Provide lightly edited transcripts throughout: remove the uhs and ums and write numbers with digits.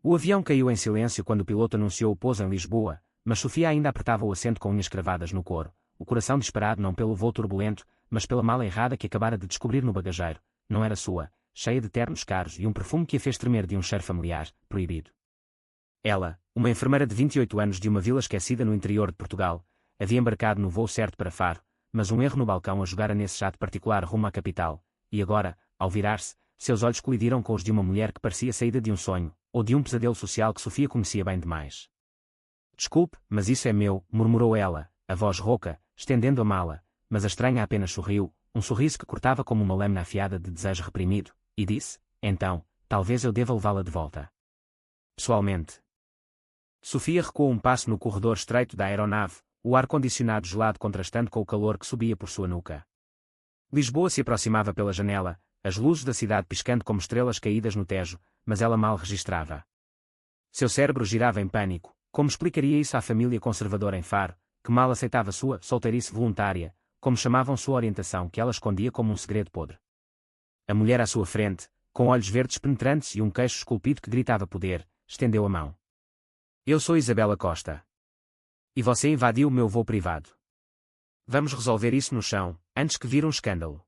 O avião caiu em silêncio quando o piloto anunciou o pouso em Lisboa, mas Sofia ainda apertava o assento com unhas cravadas no couro, o coração disparado não pelo voo turbulento, mas pela mala errada que acabara de descobrir no bagageiro. Não era sua, cheia de ternos caros e um perfume que a fez tremer de um cheiro familiar, proibido. Ela, uma enfermeira de 28 anos de uma vila esquecida no interior de Portugal, havia embarcado no voo certo para Faro, mas um erro no balcão a jogara nesse jato particular rumo à capital, e agora, ao virar-se, seus olhos colidiram com os de uma mulher que parecia saída de um sonho, ou de um pesadelo social que Sofia conhecia bem demais. Desculpe, mas isso é meu, murmurou ela, a voz rouca, estendendo a mala, mas a estranha apenas sorriu, um sorriso que cortava como uma lâmina afiada de desejo reprimido, e disse, então, talvez eu deva levá-la de volta. Pessoalmente. Sofia recuou um passo no corredor estreito da aeronave, o ar-condicionado gelado contrastando com o calor que subia por sua nuca. Lisboa se aproximava pela janela, as luzes da cidade piscando como estrelas caídas no Tejo, mas ela mal registrava. Seu cérebro girava em pânico. Como explicaria isso à família conservadora em Faro, que mal aceitava sua solteirice voluntária, como chamavam sua orientação que ela escondia como um segredo podre? A mulher à sua frente, com olhos verdes penetrantes e um queixo esculpido que gritava poder, estendeu a mão. Eu sou Isabela Costa. E você invadiu o meu voo privado. Vamos resolver isso no chão, antes que vire um escândalo.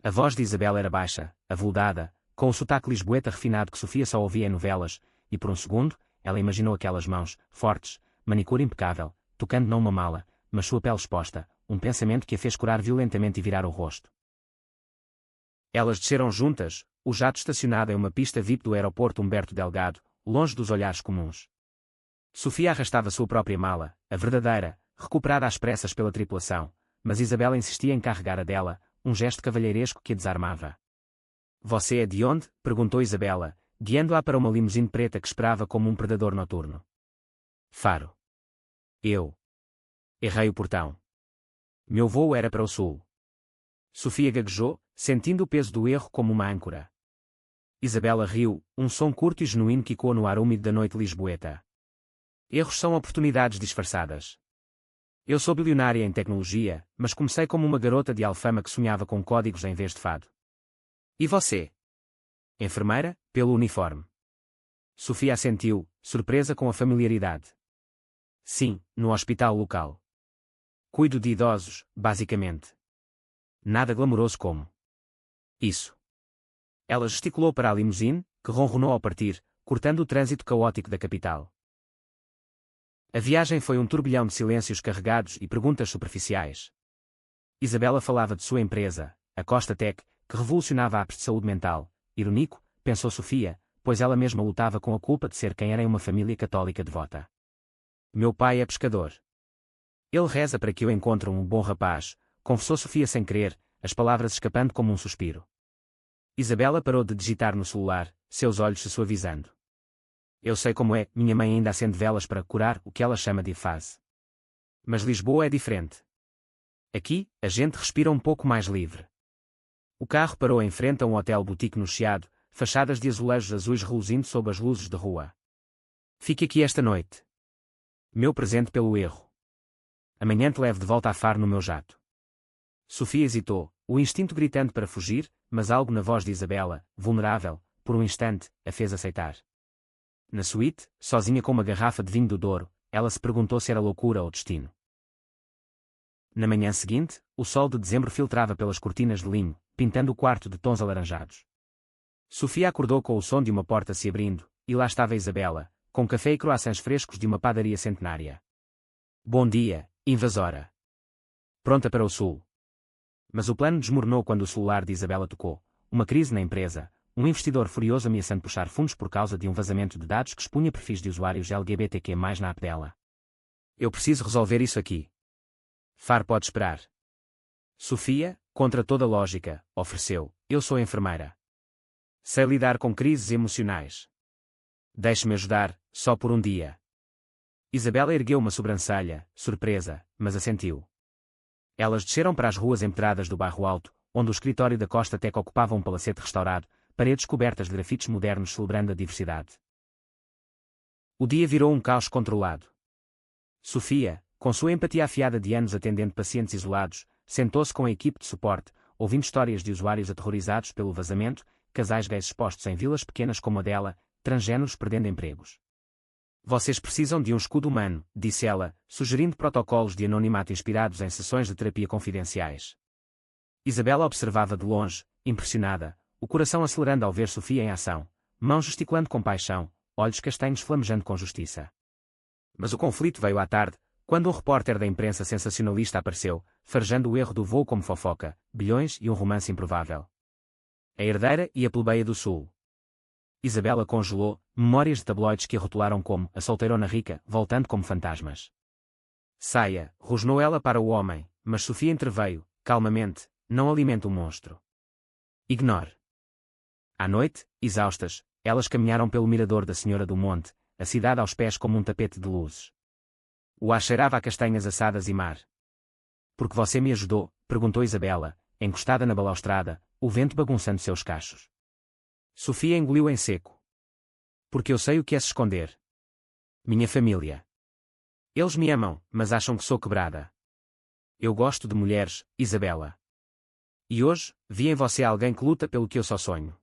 A voz de Isabela era baixa, aveludada, com o sotaque lisboeta refinado que Sofia só ouvia em novelas, e por um segundo, ela imaginou aquelas mãos, fortes, manicure impecável, tocando não uma mala, mas sua pele exposta, um pensamento que a fez corar violentamente e virar o rosto. Elas desceram juntas, o jato estacionado em uma pista VIP do aeroporto Humberto Delgado, longe dos olhares comuns. Sofia arrastava sua própria mala, a verdadeira, recuperada às pressas pela tripulação, mas Isabela insistia em carregar a dela, um gesto cavalheiresco que a desarmava. Você é de onde? Perguntou Isabela, guiando-a para uma limusine preta que esperava como um predador noturno. Faro. Eu. Errei o portão. Meu voo era para o sul. Sofia gaguejou, sentindo o peso do erro como uma âncora. Isabela riu, um som curto e genuíno que ecoou no ar úmido da noite lisboeta. Erros são oportunidades disfarçadas. Eu sou bilionária em tecnologia, mas comecei como uma garota de Alfama que sonhava com códigos em vez de fado. E você? Enfermeira, pelo uniforme. Sofia assentiu, surpresa com a familiaridade. Sim, no hospital local. Cuido de idosos, basicamente. Nada glamouroso como isso. Ela gesticulou para a limusine, que ronronou ao partir, cortando o trânsito caótico da capital. A viagem foi um turbilhão de silêncios carregados e perguntas superficiais. Isabela falava de sua empresa, a Costa Tech, que revolucionava apps de saúde mental. Irônico, pensou Sofia, pois ela mesma lutava com a culpa de ser quem era em uma família católica devota. Meu pai é pescador. Ele reza para que eu encontre um bom rapaz, confessou Sofia sem querer, as palavras escapando como um suspiro. Isabela parou de digitar no celular, seus olhos se suavizando. Eu sei como é, minha mãe ainda acende velas para curar o que ela chama de fase. Mas Lisboa é diferente. Aqui, a gente respira um pouco mais livre. O carro parou em frente a um hotel boutique no Chiado, fachadas de azulejos azuis reluzindo sob as luzes de rua. Fique aqui esta noite. Meu presente pelo erro. Amanhã te levo de volta a Faro no meu jato. Sofia hesitou, o instinto gritando para fugir, mas algo na voz de Isabela, vulnerável, por um instante, a fez aceitar. Na suíte, sozinha com uma garrafa de vinho do Douro, ela se perguntou se era loucura ou destino. Na manhã seguinte, o sol de dezembro filtrava pelas cortinas de linho, pintando o quarto de tons alaranjados. Sofia acordou com o som de uma porta se abrindo, e lá estava Isabela, com café e croissants frescos de uma padaria centenária. Bom dia, invasora. Pronta para o sul. Mas o plano desmoronou quando o celular de Isabela tocou. Uma crise na empresa, um investidor furioso ameaçando puxar fundos por causa de um vazamento de dados que expunha perfis de usuários LGBTQ+ na app dela. Eu preciso resolver isso aqui. Faro pode esperar. Sofia, contra toda lógica, ofereceu, eu sou enfermeira. Sei lidar com crises emocionais. Deixe-me ajudar, só por um dia. Isabela ergueu uma sobrancelha, surpresa, mas assentiu. Elas desceram para as ruas empedradas do bairro Alto, onde o escritório da Costa Tech ocupava um palacete restaurado, paredes cobertas de grafites modernos celebrando a diversidade. O dia virou um caos controlado. Sofia, com sua empatia afiada de anos atendendo pacientes isolados, sentou-se com a equipe de suporte, ouvindo histórias de usuários aterrorizados pelo vazamento, casais gays expostos em vilas pequenas como a dela, transgêneros perdendo empregos. Vocês precisam de um escudo humano, disse ela, sugerindo protocolos de anonimato inspirados em sessões de terapia confidenciais. Isabela observava de longe, impressionada, o coração acelerando ao ver Sofia em ação, mãos gesticulando com paixão, olhos castanhos flamejando com justiça. Mas o conflito veio à tarde, quando um repórter da imprensa sensacionalista apareceu, farejando o erro do voo como fofoca, bilhões e um romance improvável. A herdeira e a plebeia do sul. Isabela congelou, memórias de tabloides que a rotularam como a solteirona rica, voltando como fantasmas. Saia, rosnou ela para o homem, mas Sofia interveio, calmamente, não alimente o monstro. Ignore. À noite, exaustas, elas caminharam pelo mirador da Senhora do Monte, a cidade aos pés como um tapete de luzes. O ar cheirava a castanhas assadas e mar. Porque você me ajudou? Perguntou Isabela, encostada na balaustrada, o vento bagunçando seus cachos. Sofia engoliu em seco. Porque eu sei o que é se esconder. Minha família. Eles me amam, mas acham que sou quebrada. Eu gosto de mulheres, Isabela. E hoje, vi em você alguém que luta pelo que eu só sonho.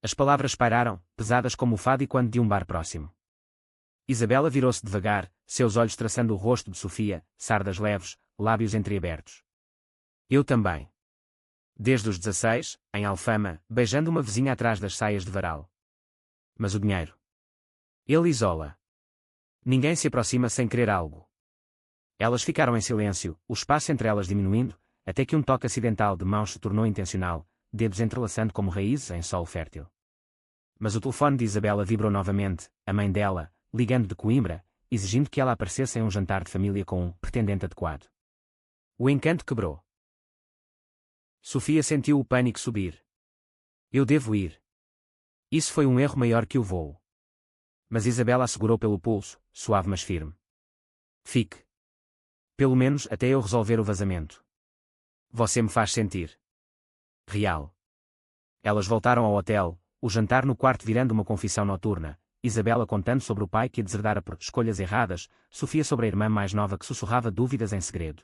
As palavras pairaram, pesadas como o fado e quando de um bar próximo. Isabela virou-se devagar, seus olhos traçando o rosto de Sofia, sardas leves, lábios entreabertos. Eu também. Desde os 16, em Alfama, beijando uma vizinha atrás das saias de varal. Mas o dinheiro. Ele isola. Ninguém se aproxima sem querer algo. Elas ficaram em silêncio, o espaço entre elas diminuindo, até que um toque acidental de mãos se tornou intencional, dedos entrelaçando como raízes em solo fértil. Mas o telefone de Isabela vibrou novamente, a mãe dela, ligando de Coimbra, exigindo que ela aparecesse em um jantar de família com um pretendente adequado. O encanto quebrou. Sofia sentiu o pânico subir. Eu devo ir. Isso foi um erro maior que o voo. Mas Isabela a segurou pelo pulso, suave mas firme. Fique. Pelo menos até eu resolver o vazamento. Você me faz sentir real. Elas voltaram ao hotel, o jantar no quarto virando uma confissão noturna, Isabela contando sobre o pai que a deserdara por escolhas erradas, Sofia sobre a irmã mais nova que sussurrava dúvidas em segredo.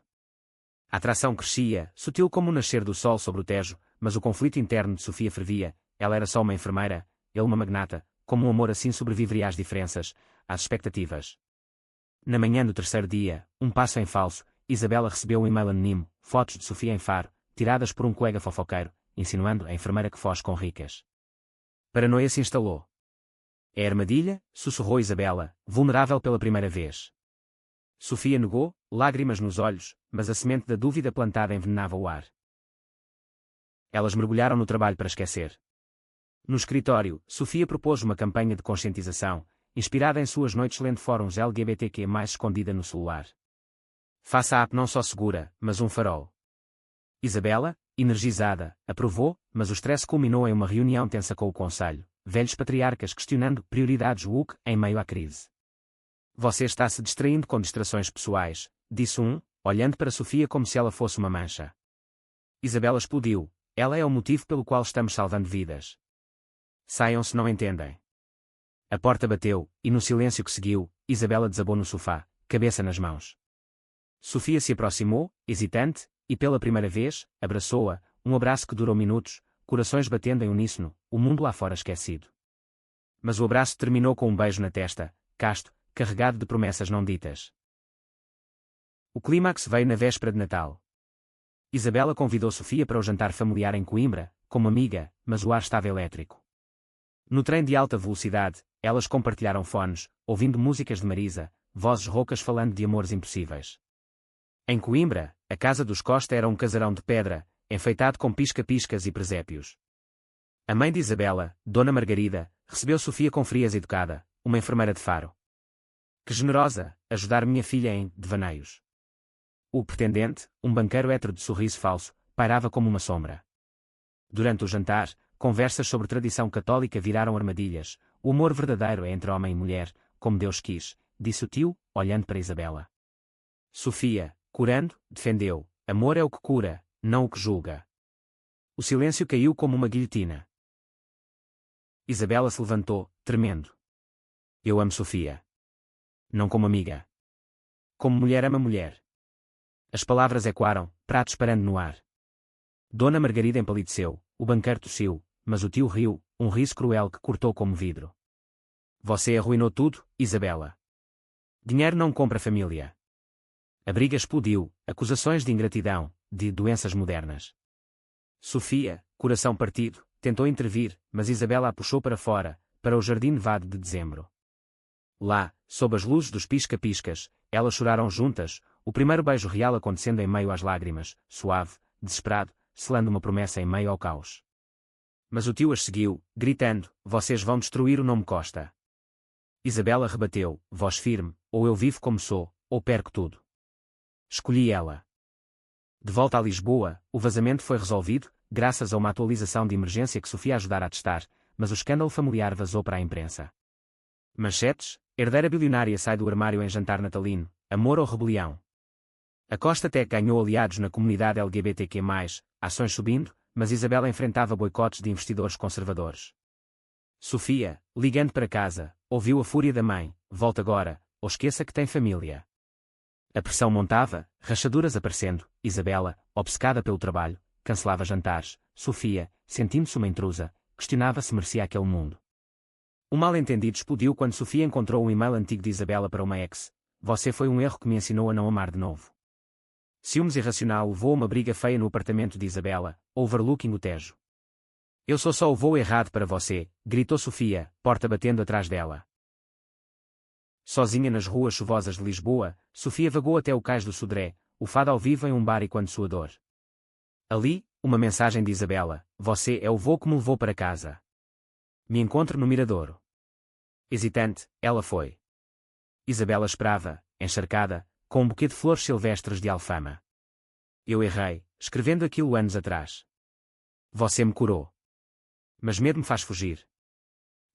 A atração crescia, sutil como o nascer do sol sobre o Tejo, mas o conflito interno de Sofia fervia, ela era só uma enfermeira, ele uma magnata, como um amor assim sobreviveria às diferenças, às expectativas. Na manhã do terceiro dia, um passo em falso, Isabela recebeu um e-mail anónimo, fotos de Sofia em Faro, tiradas por um colega fofoqueiro, insinuando a enfermeira que foge com ricas. Paranoia se instalou. É armadilha? Sussurrou Isabela, vulnerável pela primeira vez. Sofia negou, lágrimas nos olhos, mas a semente da dúvida plantada envenenava o ar. Elas mergulharam no trabalho para esquecer. No escritório, Sofia propôs uma campanha de conscientização, inspirada em suas noites lendo fóruns LGBTQ+, escondida no celular. Faça a app não só segura, mas um farol. Isabela, energizada, aprovou, mas o stress culminou em uma reunião tensa com o conselho, velhos patriarcas questionando prioridades woke em meio à crise. Você está se distraindo com distrações pessoais, disse um, olhando para Sofia como se ela fosse uma mancha. Isabela explodiu, ela é o motivo pelo qual estamos salvando vidas. Saiam se não entendem. A porta bateu, e no silêncio que seguiu, Isabela desabou no sofá, cabeça nas mãos. Sofia se aproximou, hesitante, e pela primeira vez, abraçou-a, um abraço que durou minutos, corações batendo em uníssono, o mundo lá fora esquecido. Mas o abraço terminou com um beijo na testa, casto, carregado de promessas não ditas. O clímax veio na véspera de Natal. Isabela convidou Sofia para o jantar familiar em Coimbra, como amiga, mas o ar estava elétrico. No trem de alta velocidade, elas compartilharam fones, ouvindo músicas de Marisa, vozes roucas falando de amores impossíveis. Em Coimbra, a casa dos Costa era um casarão de pedra, enfeitado com pisca-piscas e presépios. A mãe de Isabela, Dona Margarida, recebeu Sofia com frieza educada, uma enfermeira de Faro. Que generosa, ajudar minha filha em devaneios. O pretendente, um banqueiro hétero de sorriso falso, pairava como uma sombra. Durante o jantar, conversas sobre tradição católica viraram armadilhas, o amor verdadeiro é entre homem e mulher, como Deus quis, disse o tio, olhando para Isabela. Sofia, curando, defendeu, amor é o que cura, não o que julga. O silêncio caiu como uma guilhotina. Isabela se levantou, tremendo. Eu amo Sofia. Não como amiga. Como mulher ama mulher. As palavras ecoaram, pratos parando no ar. Dona Margarida empalideceu, o banqueiro tossiu, mas o tio riu, um riso cruel que cortou como vidro. Você arruinou tudo, Isabela. Dinheiro não compra família. A briga explodiu, acusações de ingratidão, de doenças modernas. Sofia, coração partido, tentou intervir, mas Isabela a puxou para fora, para o jardim nevado de dezembro. Lá, sob as luzes dos pisca-piscas, elas choraram juntas, o primeiro beijo real acontecendo em meio às lágrimas, suave, desesperado, selando uma promessa em meio ao caos. Mas o tio as seguiu, gritando: vocês vão destruir o nome Costa. Isabela rebateu, voz firme: ou eu vivo como sou, ou perco tudo. Escolhi ela. De volta a Lisboa, o vazamento foi resolvido, graças a uma atualização de emergência que Sofia ajudara a testar, mas o escândalo familiar vazou para a imprensa. Manchetes: herdeira bilionária sai do armário em jantar natalino, amor ou rebelião. A Costa Tech ganhou aliados na comunidade LGBTQ+, ações subindo, mas Isabela enfrentava boicotes de investidores conservadores. Sofia, ligando para casa, ouviu a fúria da mãe: volta agora, ou esqueça que tem família. A pressão montava, rachaduras aparecendo, Isabela, obcecada pelo trabalho, cancelava jantares, Sofia, sentindo-se uma intrusa, questionava se merecia aquele mundo. O mal-entendido explodiu quando Sofia encontrou um e-mail antigo de Isabela para uma ex: você foi um erro que me ensinou a não amar de novo. Ciúmes irracional levou a uma briga feia no apartamento de Isabela, overlooking o Tejo. Eu sou só o voo errado para você, gritou Sofia, porta batendo atrás dela. Sozinha nas ruas chuvosas de Lisboa, Sofia vagou até o cais do Sodré, o fado ao vivo em um bar e quando suador. Ali, uma mensagem de Isabela: você é o voo que me levou para casa. Me encontro no Miradouro. Hesitante, ela foi. Isabela esperava, encharcada, com um buquê de flores silvestres de Alfama. Eu errei, escrevendo aquilo anos atrás. Você me curou. Mas medo me faz fugir.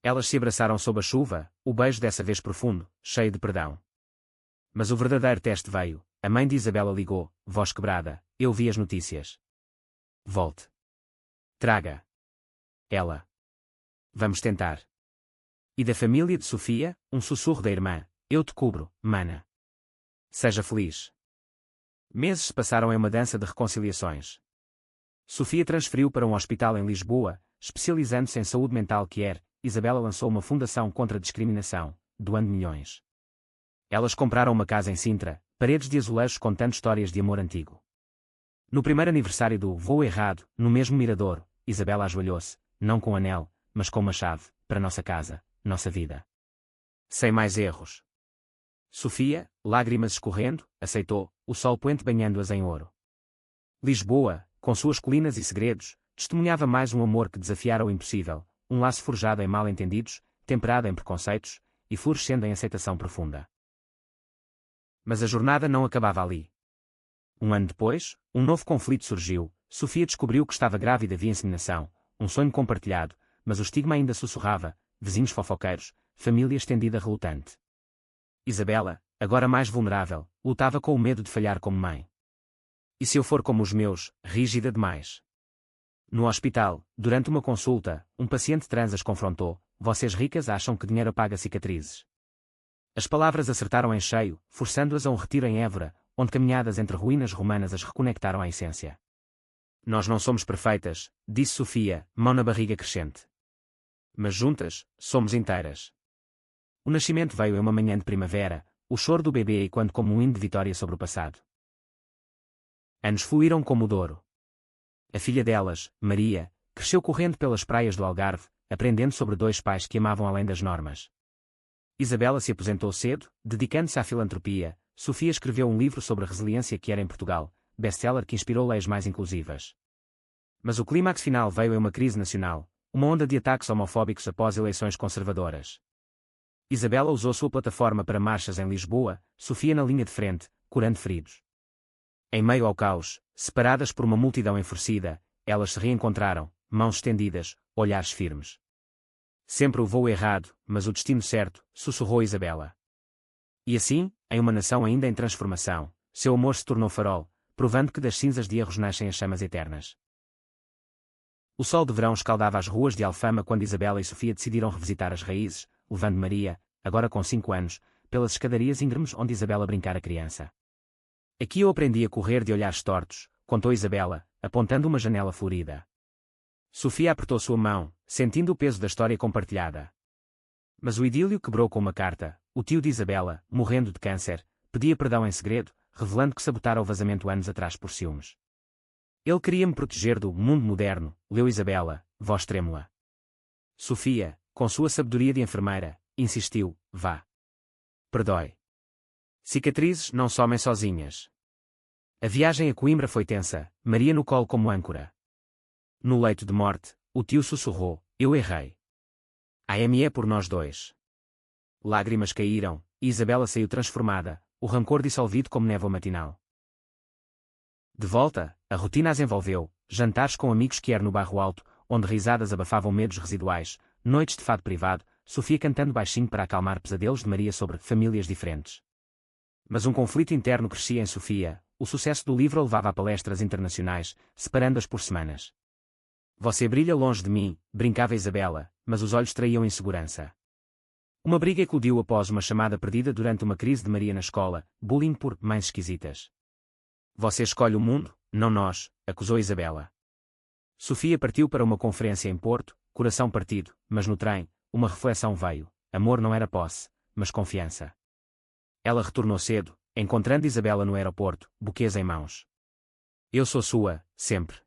Elas se abraçaram sob a chuva, o beijo dessa vez profundo, cheio de perdão. Mas o verdadeiro teste veio, a mãe de Isabela ligou, voz quebrada: eu vi as notícias. Volte. Traga. Ela. Vamos tentar. E da família de Sofia, um sussurro da irmã: eu te cubro, mana. Seja feliz. Meses se passaram em uma dança de reconciliações. Sofia transferiu para um hospital em Lisboa, especializando-se em saúde mental Isabela lançou uma fundação contra a discriminação, doando milhões. Elas compraram uma casa em Sintra, paredes de azulejos contando histórias de amor antigo. No primeiro aniversário do voo errado, no mesmo Miradouro, Isabela ajoelhou-se, não com anel, mas com uma chave, para nossa casa, nossa vida. Sem mais erros. Sofia, lágrimas escorrendo, aceitou, o sol poente banhando-as em ouro. Lisboa, com suas colinas e segredos, testemunhava mais um amor que desafiara o impossível, um laço forjado em mal-entendidos, temperado em preconceitos, e florescendo em aceitação profunda. Mas a jornada não acabava ali. Um ano depois, um novo conflito surgiu. Sofia descobriu que estava grávida via inseminação, um sonho compartilhado, mas o estigma ainda sussurrava: vizinhos fofoqueiros, família estendida relutante. Isabela, agora mais vulnerável, lutava com o medo de falhar como mãe. E se eu for como os meus, rígida demais? No hospital, durante uma consulta, um paciente trans as confrontou: vocês ricas acham que dinheiro apaga cicatrizes. As palavras acertaram em cheio, forçando-as a um retiro em Évora, onde caminhadas entre ruínas romanas as reconectaram à essência. Nós não somos perfeitas, disse Sofia, mão na barriga crescente. Mas juntas, somos inteiras. O nascimento veio em uma manhã de primavera, o choro do bebê ecoando como um hino de vitória sobre o passado. Anos fluíram como o Douro. A filha delas, Maria, cresceu correndo pelas praias do Algarve, aprendendo sobre dois pais que amavam além das normas. Isabela se aposentou cedo, dedicando-se à filantropia. Sofia escreveu um livro sobre a resiliência que era em Portugal, best-seller que inspirou leis mais inclusivas. Mas o clímax final veio em uma crise nacional, uma onda de ataques homofóbicos após eleições conservadoras. Isabela usou sua plataforma para marchas em Lisboa, Sofia na linha de frente, curando feridos. Em meio ao caos, separadas por uma multidão enfurecida, elas se reencontraram, mãos estendidas, olhares firmes. Sempre o voo errado, mas o destino certo, sussurrou Isabela. E assim, em uma nação ainda em transformação, seu amor se tornou farol, provando que das cinzas de erros nascem as chamas eternas. O sol de verão escaldava as ruas de Alfama quando Isabela e Sofia decidiram revisitar as raízes, levando Maria, agora com 5 anos, pelas escadarias íngremes onde Isabela brincara criança. Aqui eu aprendi a correr de olhares tortos, contou Isabela, apontando uma janela florida. Sofia apertou sua mão, sentindo o peso da história compartilhada. Mas o idílio quebrou com uma carta. O tio de Isabela, morrendo de câncer, pedia perdão em segredo, revelando que sabotara o vazamento anos atrás por ciúmes. Ele queria me proteger do mundo moderno, leu Isabela, voz trêmula. Sofia, com sua sabedoria de enfermeira, insistiu, vá. Perdoe. Cicatrizes não somem sozinhas. A viagem a Coimbra foi tensa, Maria no colo como âncora. No leito de morte, o tio sussurrou, eu errei. AME por nós dois. Lágrimas caíram, e Isabela saiu transformada, o rancor dissolvido como névoa matinal. De volta, a rotina as envolveu, jantares com amigos quer no bairro alto, onde risadas abafavam medos residuais, noites de fado privado, Sofia cantando baixinho para acalmar pesadelos de Maria sobre famílias diferentes. Mas um conflito interno crescia em Sofia, o sucesso do livro a levava a palestras internacionais, separando-as por semanas. Você brilha longe de mim, brincava Isabela, mas os olhos traíam insegurança. Uma briga eclodiu após uma chamada perdida durante uma crise de Maria na escola, bullying por mães esquisitas. Você escolhe o mundo, não nós, acusou Isabela. Sofia partiu para uma conferência em Porto, coração partido, mas no trem, uma reflexão veio, amor não era posse, mas confiança. Ela retornou cedo, encontrando Isabela no aeroporto, buquês em mãos. Eu sou sua, sempre.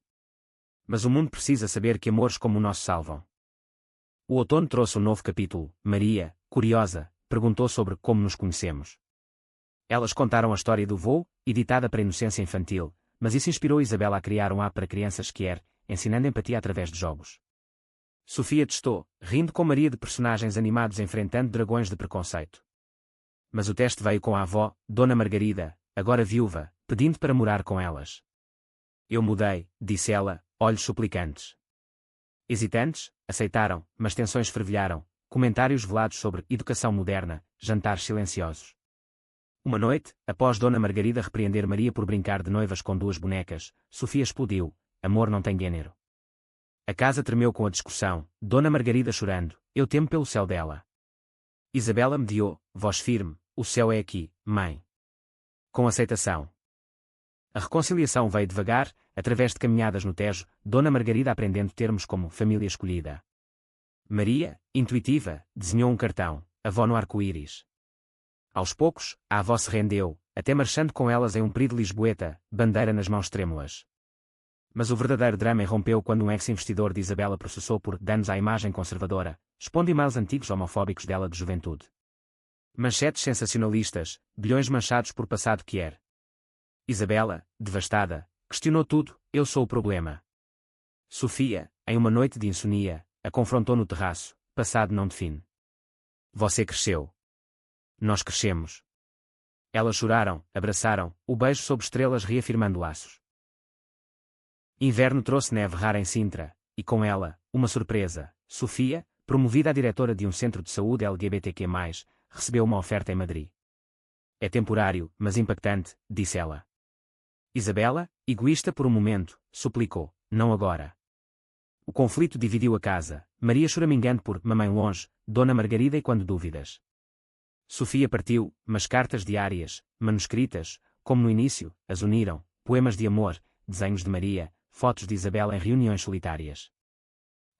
Mas o mundo precisa saber que amores como o nosso salvam. O outono trouxe um novo capítulo. Maria, curiosa, perguntou sobre como nos conhecemos. Elas contaram a história do voo, editada para a inocência infantil, mas isso inspirou Isabela a criar um app para crianças ensinando empatia através de jogos. Sofia testou, rindo com Maria de personagens animados enfrentando dragões de preconceito. Mas o teste veio com a avó, Dona Margarida, agora viúva, pedindo para morar com elas. Eu mudei, disse ela, olhos suplicantes. Hesitantes, aceitaram, mas tensões fervilharam, comentários velados sobre educação moderna, jantares silenciosos. Uma noite, após Dona Margarida repreender Maria por brincar de noivas com duas bonecas, Sofia explodiu, amor não tem gênero. A casa tremeu com a discussão, Dona Margarida chorando, eu temo pelo céu dela. Isabela mediou, voz firme, o céu é aqui, mãe. Com aceitação. A reconciliação veio devagar, através de caminhadas no Tejo, Dona Margarida aprendendo termos como família escolhida. Maria, intuitiva, desenhou um cartão, avó no arco-íris. Aos poucos, a avó se rendeu, até marchando com elas em um período lisboeta, bandeira nas mãos trêmulas. Mas o verdadeiro drama irrompeu quando um ex-investidor de Isabela processou por danos à imagem conservadora, expondo e-mails antigos homofóbicos dela de juventude. Manchetes sensacionalistas, bilhões manchados por passado que era. Isabela, devastada, questionou tudo, eu sou o problema. Sofia, em uma noite de insonia, a confrontou no terraço, passado não define. Você cresceu. Nós crescemos. Elas choraram, abraçaram, o beijo sob estrelas reafirmando laços. Inverno trouxe neve rara em Sintra, e com ela, uma surpresa, Sofia, promovida a diretora de um centro de saúde LGBTQ+, recebeu uma oferta em Madrid. É temporário, mas impactante, disse ela. Isabela, egoísta por um momento, suplicou, não agora. O conflito dividiu a casa, Maria choramingando por mamãe longe, Dona Margarida e quando dúvidas. Sofia partiu, mas cartas diárias, manuscritas, como no início, as uniram, poemas de amor, desenhos de Maria, fotos de Isabela em reuniões solitárias.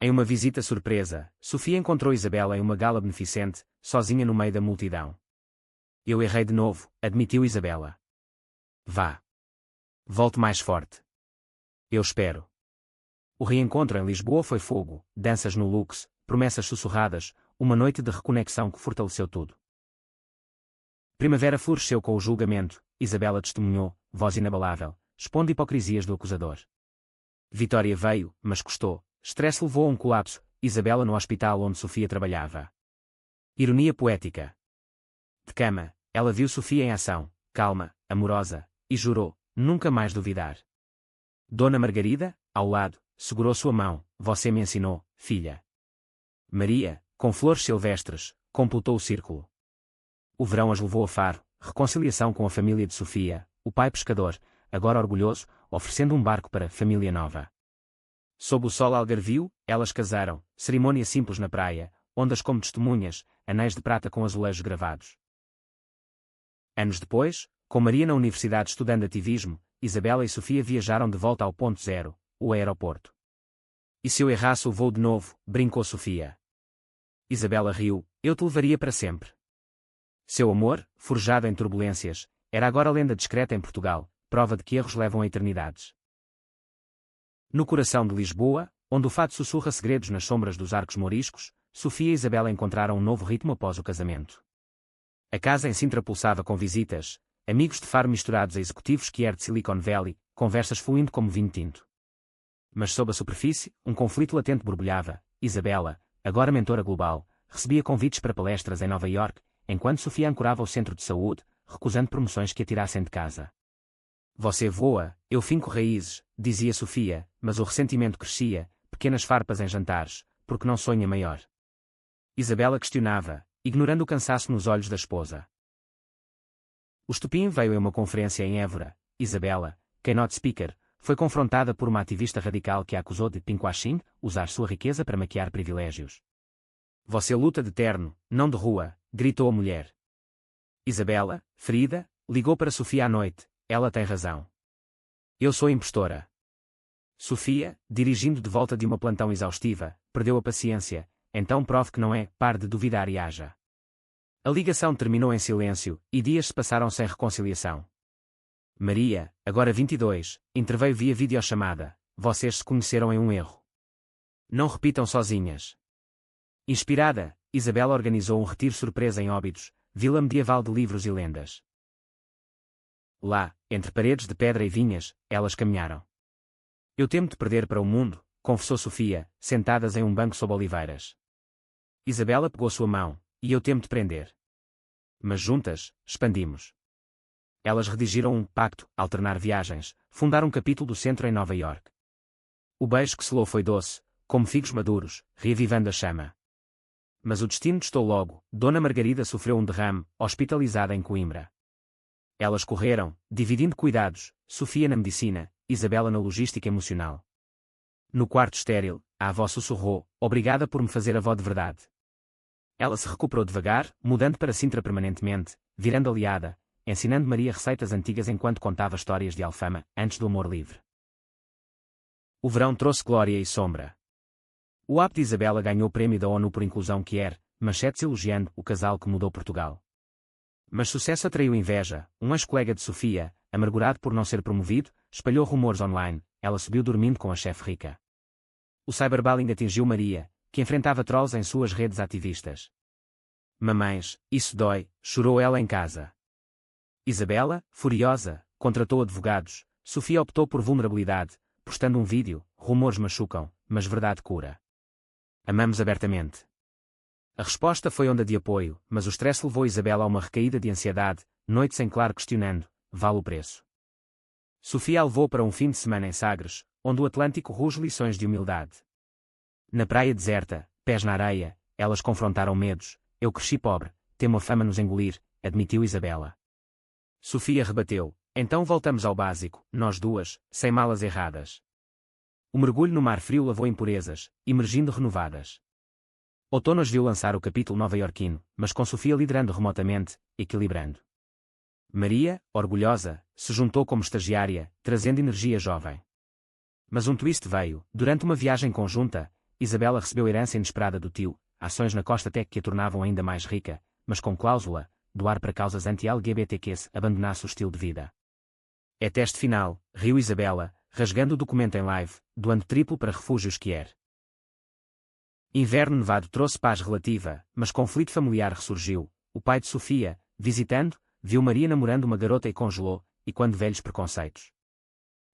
Em uma visita surpresa, Sofia encontrou Isabela em uma gala beneficente, sozinha no meio da multidão. Eu errei de novo, admitiu Isabela. Vá. Volte mais forte. Eu espero. O reencontro em Lisboa foi fogo, danças no Lux, promessas sussurradas, uma noite de reconexão que fortaleceu tudo. Primavera floresceu com o julgamento, Isabela testemunhou, voz inabalável, expondo hipocrisias do acusador. Vitória veio, mas custou, estresse levou a um colapso, Isabela no hospital onde Sofia trabalhava. Ironia poética. De cama, ela viu Sofia em ação, calma, amorosa, e jurou, nunca mais duvidar. Dona Margarida, ao lado, segurou sua mão, você me ensinou, filha. Maria, com flores silvestres, completou o círculo. O verão as levou a Faro, reconciliação com a família de Sofia, o pai pescador, agora orgulhoso, oferecendo um barco para a família nova. Sob o sol algarvio, elas casaram, cerimônia simples na praia, ondas como testemunhas, anéis de prata com azulejos gravados. Anos depois, com Maria na universidade estudando ativismo, Isabela e Sofia viajaram de volta ao ponto zero, o aeroporto. E se eu errasse o voo de novo, brincou Sofia. Isabela riu, eu te levaria para sempre. Seu amor, forjado em turbulências, era agora lenda discreta em Portugal, prova de que erros levam a eternidades. No coração de Lisboa, onde o fado sussurra segredos nas sombras dos arcos moriscos, Sofia e Isabela encontraram um novo ritmo após o casamento. A casa em Sintra pulsava com visitas, amigos de Faro misturados a executivos que de Silicon Valley, conversas fluindo como vinho tinto. Mas sob a superfície, um conflito latente borbulhava. Isabela, agora mentora global, recebia convites para palestras em Nova York, enquanto Sofia ancorava o centro de saúde, recusando promoções que a tirassem de casa. Você voa, eu finco raízes, dizia Sofia, mas o ressentimento crescia, pequenas farpas em jantares, porque não sonha maior. Isabela questionava, ignorando o cansaço nos olhos da esposa. O estupim veio em uma conferência em Évora. Isabela, keynote speaker, foi confrontada por uma ativista radical que a acusou de pinkwashing, usar sua riqueza para maquiar privilégios. Você luta de terno, não de rua, gritou a mulher. Isabela, ferida, ligou para Sofia à noite. Ela tem razão. Eu sou impostora. Sofia, dirigindo de volta de uma plantão exaustiva, perdeu a paciência. Então prove que não é, pare de duvidar e haja. A ligação terminou em silêncio, e dias se passaram sem reconciliação. Maria, agora 22, interveio via videochamada. Vocês se conheceram em um erro. Não repitam sozinhas. Inspirada, Isabela organizou um retiro surpresa em Óbidos, vila medieval de livros e lendas. Lá, entre paredes de pedra e vinhas, elas caminharam. Eu temo-te perder para o mundo, confessou Sofia, sentadas em um banco sob oliveiras. Isabela pegou sua mão, e eu temo-te prender. Mas juntas, expandimos. Elas redigiram um pacto, alternar viagens, fundaram um capítulo do centro em Nova York. O beijo que selou foi doce, como figos maduros, reavivando a chama. Mas o destino testou logo. Dona Margarida sofreu um derrame, hospitalizada em Coimbra. Elas correram, dividindo cuidados, Sofia na medicina, Isabela na logística emocional. No quarto estéril, a avó sussurrou, obrigada por me fazer avó de verdade. Ela se recuperou devagar, mudando para Sintra permanentemente, virando aliada, ensinando Maria receitas antigas enquanto contava histórias de Alfama, antes do amor livre. O verão trouxe glória e sombra. O app de Isabela ganhou o prémio da ONU por inclusão manchetes elogiando o casal que mudou Portugal. Mas sucesso atraiu inveja. Um ex-colega de Sofia, amargurado por não ser promovido, espalhou rumores online. Ela subiu dormindo com a chefe rica. O cyberbullying atingiu Maria, que enfrentava trolls em suas redes ativistas. Mamães, isso dói, chorou ela em casa. Isabela, furiosa, contratou advogados. Sofia optou por vulnerabilidade, postando um vídeo. Rumores machucam, mas verdade cura. Amamos abertamente. A resposta foi onda de apoio, mas o stress levou Isabela a uma recaída de ansiedade, noites em claro questionando, vale o preço. Sofia a levou para um fim de semana em Sagres, onde o Atlântico ruge lições de humildade. Na praia deserta, pés na areia, elas confrontaram medos. Eu cresci pobre, temo a fama nos engolir, admitiu Isabela. Sofia rebateu, então voltamos ao básico, nós duas, sem malas erradas. O mergulho no mar frio lavou impurezas, emergindo renovadas. Outono as viu lançar o capítulo nova-iorquino, mas com Sofia liderando remotamente, equilibrando. Maria, orgulhosa, se juntou como estagiária, trazendo energia jovem. Mas um twist veio. Durante uma viagem conjunta, Isabela recebeu herança inesperada do tio, ações na Costa Tech que a tornavam ainda mais rica, mas com cláusula, doar para causas anti-LGBTQ se abandonasse o estilo de vida. É teste final, riu Isabela, rasgando o documento em live, doando triplo para refúgios Inverno nevado trouxe paz relativa, mas conflito familiar ressurgiu. O pai de Sofia, visitando, viu Maria namorando uma garota e congelou, e quando velhos preconceitos.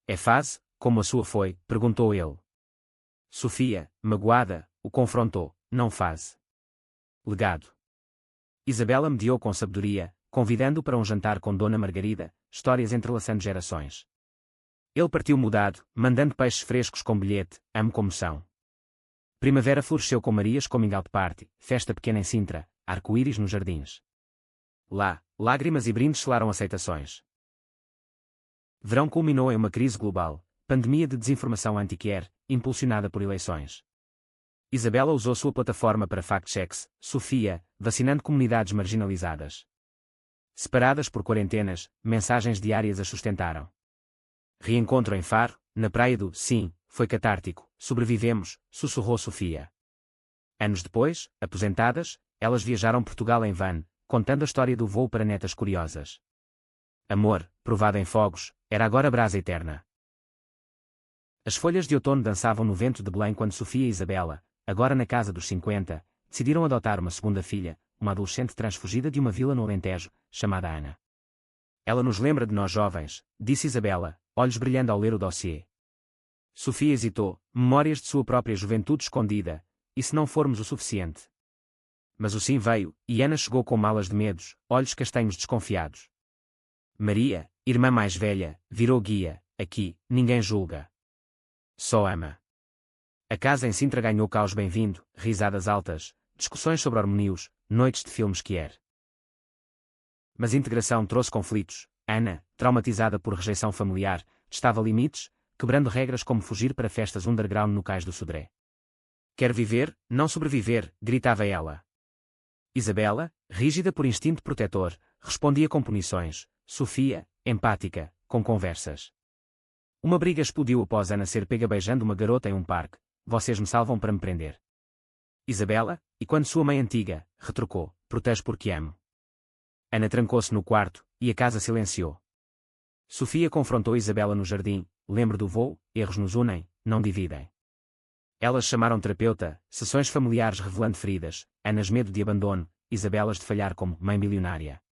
É fase, como a sua foi? Perguntou ele. Sofia, magoada, o confrontou, não faz. Legado. Isabela mediou com sabedoria, convidando-o para um jantar com Dona Margarida, histórias entrelaçando gerações. Ele partiu mudado, mandando peixes frescos com bilhete, amo como são. Primavera floresceu com Marias coming out party, festa pequena em Sintra, arco-íris nos jardins. Lá, lágrimas e brindes selaram aceitações. Verão culminou em uma crise global, pandemia de desinformação anti-queer, impulsionada por eleições. Isabela usou sua plataforma para fact-checks, Sofia, vacinando comunidades marginalizadas. Separadas por quarentenas, mensagens diárias as sustentaram. Reencontro em Faro, na praia do Sim, foi catártico, sobrevivemos, sussurrou Sofia. Anos depois, aposentadas, elas viajaram Portugal em van, contando a história do voo para netas curiosas. Amor, provado em fogos, era agora brasa eterna. As folhas de outono dançavam no vento de Belém quando Sofia e Isabela, agora na casa dos 50, decidiram adotar uma segunda filha, uma adolescente transfugida de uma vila no Alentejo, chamada Ana. Ela nos lembra de nós jovens, disse Isabela, olhos brilhando ao ler o dossiê. Sofia hesitou, memórias de sua própria juventude escondida, e se não formos o suficiente? Mas o sim veio, e Ana chegou com malas de medos, olhos castanhos desconfiados. Maria, irmã mais velha, virou guia, aqui, ninguém julga. Só ama. A casa em Sintra ganhou caos bem-vindo, risadas altas, discussões sobre harmonios, noites de filmes que er. Mas a integração trouxe conflitos. Ana, traumatizada por rejeição familiar, testava limites, quebrando regras como fugir para festas underground no Cais do Sodré. Quer viver, não sobreviver, gritava ela. Isabela, rígida por instinto protetor, respondia com punições. Sofia, empática, com conversas. Uma briga explodiu após Ana ser pega beijando uma garota em um parque. Vocês me salvam para me prender. Isabela, e quando sua mãe antiga, retrucou, protege porque amo. Ana trancou-se no quarto, e a casa silenciou. Sofia confrontou Isabela no jardim, lembro do voo, erros nos unem, não dividem. Elas chamaram terapeuta, sessões familiares revelando feridas, Anas medo de abandono, Isabelas de falhar como mãe milionária.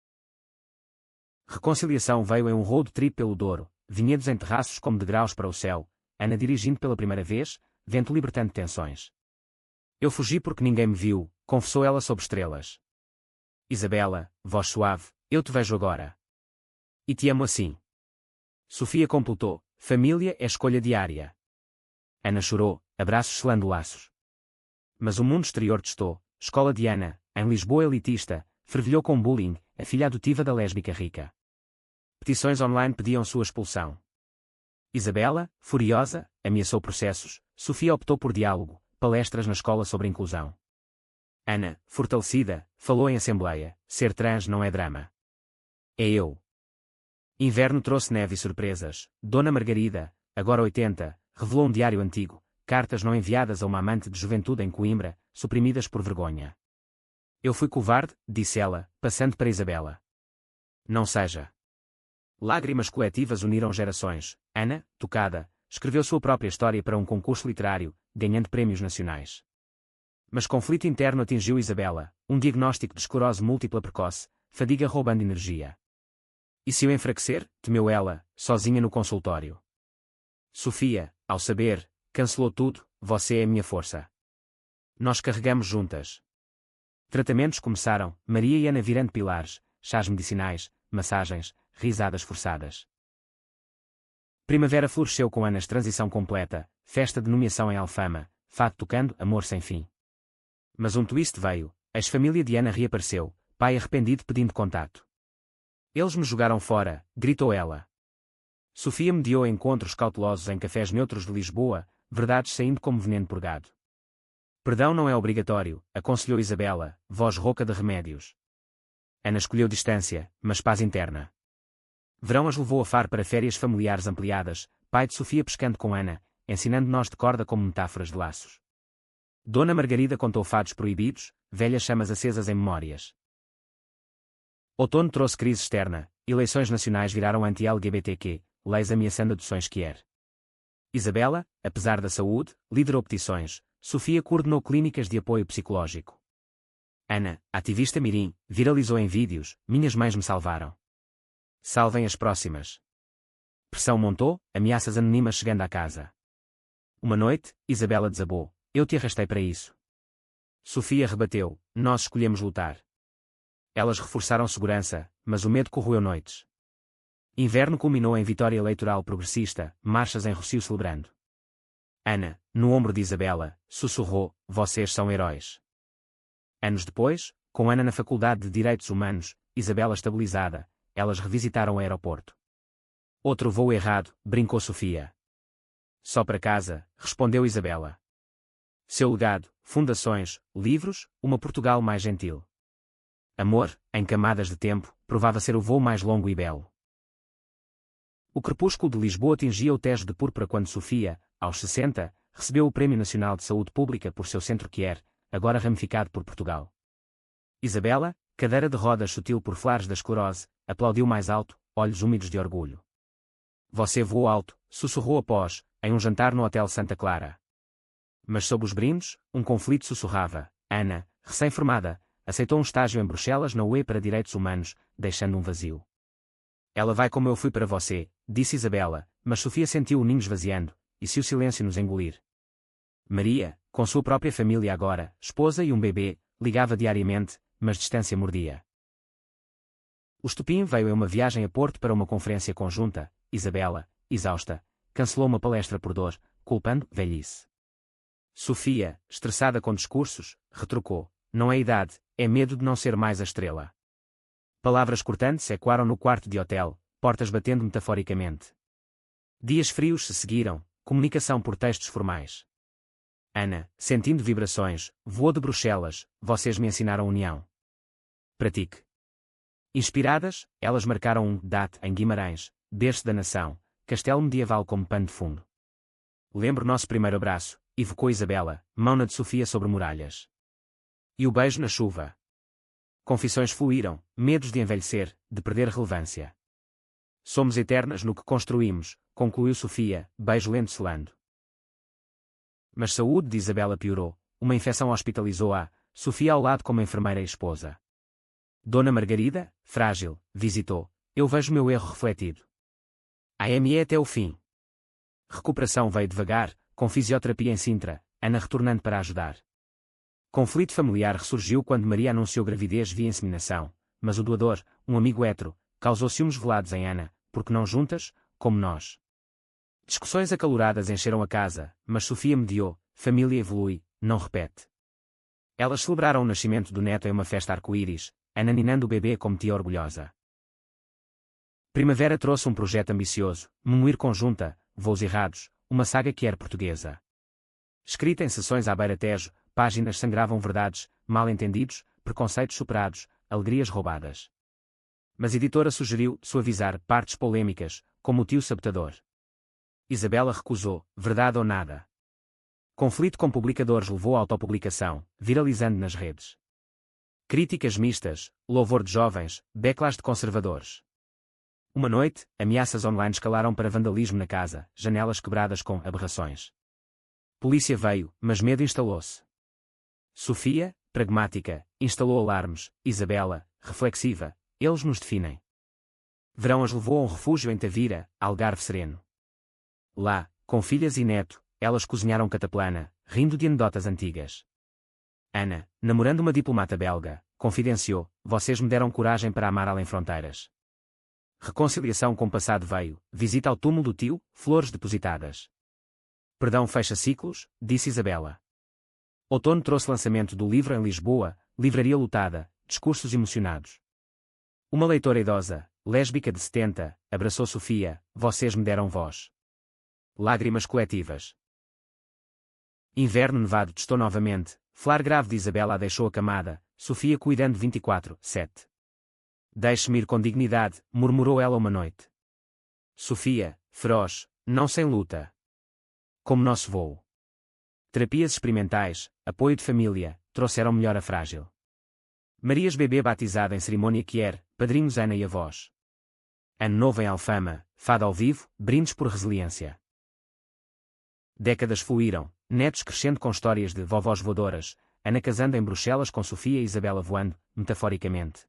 Reconciliação veio em um road trip pelo Douro, vinhedos em terraços como degraus para o céu, Ana dirigindo pela primeira vez, vento libertando tensões. Eu fugi porque ninguém me viu, confessou ela sob estrelas. Isabela, voz suave, eu te vejo agora. E te amo assim. Sofia completou, família é escolha diária. Ana chorou, abraços selando laços. Mas o mundo exterior testou, escola de Ana, em Lisboa elitista, fervilhou com bullying, a filha adotiva da lésbica rica. Petições online pediam sua expulsão. Isabela, furiosa, ameaçou processos, Sofia optou por diálogo, palestras na escola sobre inclusão. Ana, fortalecida, falou em assembleia, ser trans não é drama. É eu. Inverno trouxe neve e surpresas, Dona Margarida, agora 80, revelou um diário antigo, cartas não enviadas a uma amante de juventude em Coimbra, suprimidas por vergonha. Eu fui covarde, disse ela, passando para Isabela. Não seja. Lágrimas coletivas uniram gerações. Ana, tocada, escreveu sua própria história para um concurso literário, ganhando prémios nacionais. Mas conflito interno atingiu Isabela, um diagnóstico de esclerose múltipla precoce, fadiga roubando energia. E se eu enfraquecer, temeu ela, sozinha no consultório. Sofia, ao saber, cancelou tudo, você é a minha força. Nós carregamos juntas. Tratamentos começaram, Maria e Ana virando pilares, chás medicinais, massagens, risadas forçadas. Primavera floresceu com Anas transição completa, festa de nomeação em Alfama, fado tocando, amor sem fim. Mas um twist veio, a ex-família de Ana reapareceu, pai arrependido pedindo contato. Eles me jogaram fora, gritou ela. Sofia mediou encontros cautelosos em cafés neutros de Lisboa, verdades saindo como veneno purgado. Perdão não é obrigatório, aconselhou Isabela, voz rouca de remédios. Ana escolheu distância, mas paz interna. Verão as levou a Faro para férias familiares ampliadas, pai de Sofia pescando com Ana, ensinando nós de corda como metáforas de laços. Dona Margarida contou fados proibidos, velhas chamas acesas em memórias. Outono trouxe crise externa, eleições nacionais viraram anti-LGBTQ, leis ameaçando adoções que er. Isabela, apesar da saúde, liderou petições, Sofia coordenou clínicas de apoio psicológico. Ana, ativista mirim, viralizou em vídeos, minhas mães me salvaram. Salvem as próximas. Pressão montou, ameaças anônimas chegando à casa. Uma noite, Isabela desabou, eu te arrastei para isso. Sofia rebateu, nós escolhemos lutar. Elas reforçaram segurança, mas o medo corroeu noites. Inverno culminou em vitória eleitoral progressista, marchas em Rossio celebrando. Ana, no ombro de Isabela, sussurrou, vocês são heróis. Anos depois, com Ana na Faculdade de Direitos Humanos, Isabela estabilizada, elas revisitaram o aeroporto. Outro voo errado, brincou Sofia. Só para casa, respondeu Isabela. Seu legado, fundações, livros, uma Portugal mais gentil. Amor, em camadas de tempo, provava ser o voo mais longo e belo. O crepúsculo de Lisboa atingia o Tejo de púrpura quando Sofia, aos 60, recebeu o Prémio Nacional de Saúde Pública por seu centro que er, agora ramificado por Portugal. Isabela, cadeira de rodas sutil por flares da esclerose, aplaudiu mais alto, olhos úmidos de orgulho. Você voou alto, sussurrou após, em um jantar no Hotel Santa Clara. Mas sob os brindes, um conflito sussurrava. Ana, recém-formada, aceitou um estágio em Bruxelas na UE para Direitos Humanos, deixando um vazio. Ela vai como eu fui para você, disse Isabela, mas Sofia sentiu o ninho esvaziando, e se o silêncio nos engolir? Maria, com sua própria família agora, esposa e um bebê, ligava diariamente, mas distância mordia. O estupim veio em uma viagem a Porto para uma conferência conjunta. Isabela, exausta, cancelou uma palestra por dor, culpando velhice. Sofia, estressada com discursos, retrucou: não é idade, é medo de não ser mais a estrela. Palavras cortantes ecoaram no quarto de hotel, portas batendo metaforicamente. Dias frios se seguiram, comunicação por textos formais. Ana, sentindo vibrações, voou de Bruxelas, vocês me ensinaram união. Pratique. Inspiradas, elas marcaram um date em Guimarães, berço da nação, castelo medieval como pano de fundo. Lembro nosso primeiro abraço, evocou Isabela, mão na de Sofia sobre muralhas. E o beijo na chuva. Confissões fluíram, medos de envelhecer, de perder relevância. Somos eternas no que construímos, concluiu Sofia, beijo lento selando. Mas saúde de Isabela piorou, uma infecção hospitalizou-a, Sofia ao lado como enfermeira e esposa. Dona Margarida, frágil, visitou, eu vejo meu erro refletido. AME até o fim. Recuperação veio devagar, com fisioterapia em Sintra, Ana retornando para ajudar. Conflito familiar ressurgiu quando Maria anunciou gravidez via inseminação, mas o doador, um amigo hétero, causou ciúmes velados em Ana, porque não juntas, como nós. Discussões acaloradas encheram a casa, mas Sofia mediou, família evolui, não repete. Elas celebraram o nascimento do neto em uma festa arco-íris, Ana ninando o bebê como tia orgulhosa. Primavera trouxe um projeto ambicioso, Memoir Conjunta, Voos Errados, uma saga que era portuguesa. Escrita em sessões à beira-tejo, páginas sangravam verdades, mal-entendidos, preconceitos superados, alegrias roubadas. Mas a editora sugeriu suavizar partes polêmicas, como o tio sabotador. Isabela recusou, verdade ou nada. Conflito com publicadores levou à autopublicação, viralizando nas redes. Críticas mistas, louvor de jovens, backlash de conservadores. Uma noite, ameaças online escalaram para vandalismo na casa, janelas quebradas com aberrações. Polícia veio, mas medo instalou-se. Sofia, pragmática, instalou alarmes, Isabela, reflexiva, eles nos definem. Verão as levou a um refúgio em Tavira, Algarve sereno. Lá, com filhas e neto, elas cozinharam cataplana, rindo de anedotas antigas. Ana, namorando uma diplomata belga, confidenciou, vocês me deram coragem para amar além fronteiras. Reconciliação com o passado veio, visita ao túmulo do tio, flores depositadas. Perdão fecha ciclos, disse Isabela. Outono trouxe lançamento do livro em Lisboa, livraria lotada, discursos emocionados. Uma leitora idosa, lésbica de 70, abraçou Sofia, vocês me deram voz. Lágrimas coletivas. Inverno nevado testou novamente, flar grave de Isabela a deixou acamada, Sofia cuidando 24/7. Deixe-me ir com dignidade, murmurou ela uma noite. Sofia, feroz, não sem luta. Como nosso voo. Terapias experimentais, apoio de família, trouxeram melhor a frágil. Marias bebê batizada em cerimônia Kier, padrinhos Ana e avós. Ano novo em Alfama, fado ao vivo, brindes por resiliência. Décadas fluíram, netos crescendo com histórias de vovós voadoras, Ana casando em Bruxelas com Sofia e Isabela voando, metaforicamente.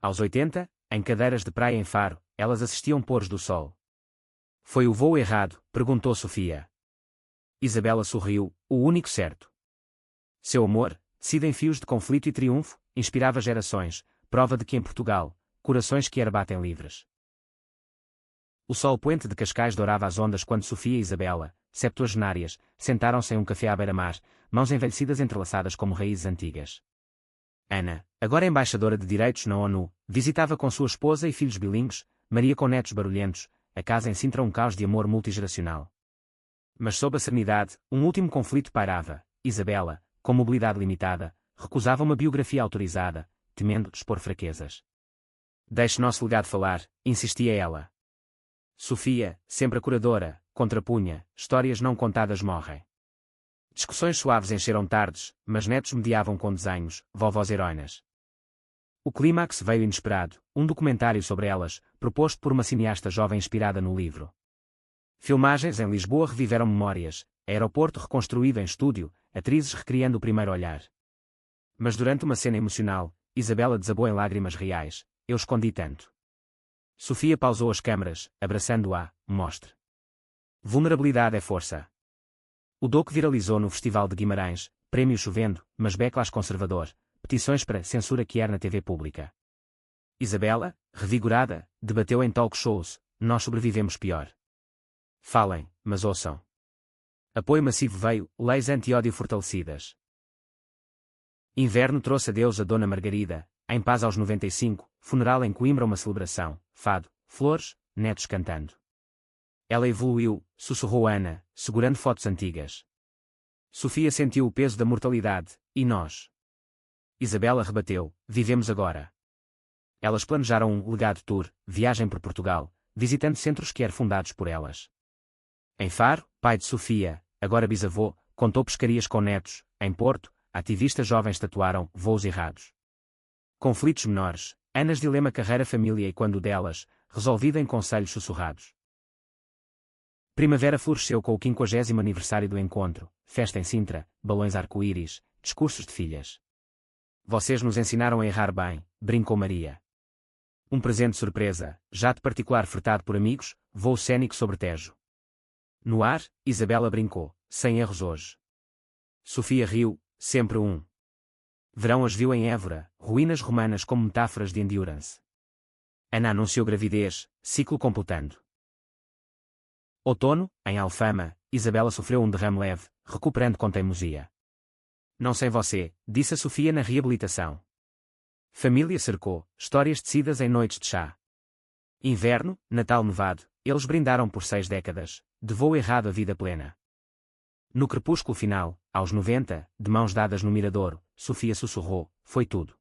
Aos 80, em cadeiras de praia em Faro, elas assistiam pôres do sol. Foi o voo errado? Perguntou Sofia. Isabela sorriu, o único certo. Seu amor, tecido em fios de conflito e triunfo, inspirava gerações, prova de que em Portugal, corações que batem livres. O sol poente de Cascais dourava as ondas quando Sofia e Isabela, septuagenárias, sentaram-se em um café à beira-mar, mãos envelhecidas entrelaçadas como raízes antigas. Ana, agora embaixadora de direitos na ONU, visitava com sua esposa e filhos bilíngues, Maria com netos barulhentos, a casa em Sintra um caos de amor multigeracional. Mas sob a serenidade, um último conflito pairava. Isabela, com mobilidade limitada, recusava uma biografia autorizada, temendo expor fraquezas. Deixe nosso legado falar, insistia ela. Sofia, sempre a curadora, contrapunha, histórias não contadas morrem. Discussões suaves encheram tardes, mas netos mediavam com desenhos, vovós heroínas. O clímax veio inesperado, um documentário sobre elas, proposto por uma cineasta jovem inspirada no livro. Filmagens em Lisboa reviveram memórias, aeroporto reconstruído em estúdio, atrizes recriando o primeiro olhar. Mas durante uma cena emocional, Isabela desabou em lágrimas reais. Eu escondi tanto. Sofia pausou as câmaras, abraçando-a. Mostre. Vulnerabilidade é força. O doco viralizou no Festival de Guimarães, prémio chovendo, mas backlash conservador, petições para censura que era na TV pública. Isabela, revigorada, debateu em talk shows, nós sobrevivemos pior. Falem, mas ouçam. Apoio massivo veio, leis anti-ódio fortalecidas. Inverno trouxe adeus a Dona Margarida, em paz aos 95, funeral em Coimbra uma celebração, fado, flores, netos cantando. Ela evoluiu, sussurrou Ana, segurando fotos antigas. Sofia sentiu o peso da mortalidade, e nós? Isabela rebateu, vivemos agora. Elas planejaram um legado tour, viagem por Portugal, visitando centros que eram fundados por elas. Em Faro, pai de Sofia, agora bisavô, contou pescarias com netos, em Porto, ativistas jovens tatuaram voos errados. Conflitos menores, Anas dilema carreira-família e quando delas, resolvido em conselhos sussurrados. Primavera floresceu com o 50º aniversário do encontro, festa em Sintra, balões arco-íris, discursos de filhas. Vocês nos ensinaram a errar bem, brincou Maria. Um presente surpresa, jato particular fretado por amigos, voo cênico sobre Tejo. No ar, Isabela brincou, sem erros hoje. Sofia riu, sempre um. Verão as viu em Évora, ruínas romanas como metáforas de endurance. Ana anunciou gravidez, ciclo completando. Outono, em Alfama, Isabela sofreu um derrame leve, recuperando com teimosia. Não sem você, disse a Sofia na reabilitação. Família cercou, histórias tecidas em noites de chá. Inverno, Natal nevado, eles brindaram por 6 décadas, de voo errado a vida plena. No crepúsculo final, aos 90, de mãos dadas no miradouro, Sofia sussurrou, foi tudo.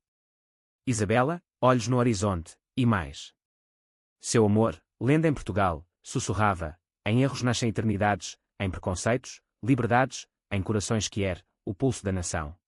Isabela, olhos no horizonte, e mais. Seu amor, lenda em Portugal, sussurrava, em erros nascem eternidades, em preconceitos, liberdades, em corações que o pulso da nação.